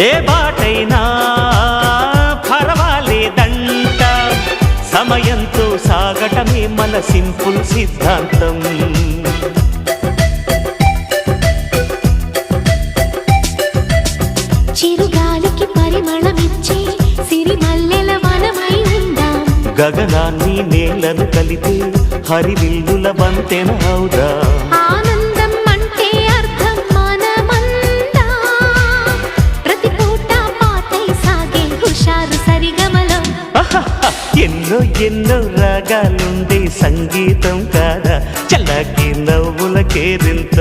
ఏ బాటైనా పర్వాలేదంట, సమయంతో సాగటమే మన సింపుల్ సిద్ధాంతం. చిరుగాలికి పరిమళమిచ్చే సిరిమల్లెల వనమై ఉందాం, గగనాన్ని నేలను కలిపే హరివిల్లుల వంతెన అవుదాం. ఆనందం అంటే అర్థం మనమందా, ప్రతి పూట పాటై సాగే హుషారు సరిగమలో. ఎన్నో ఎన్నో రాగాలుండే సంగీతం కాదా, చల్లకి నవ్వుల కేరింత.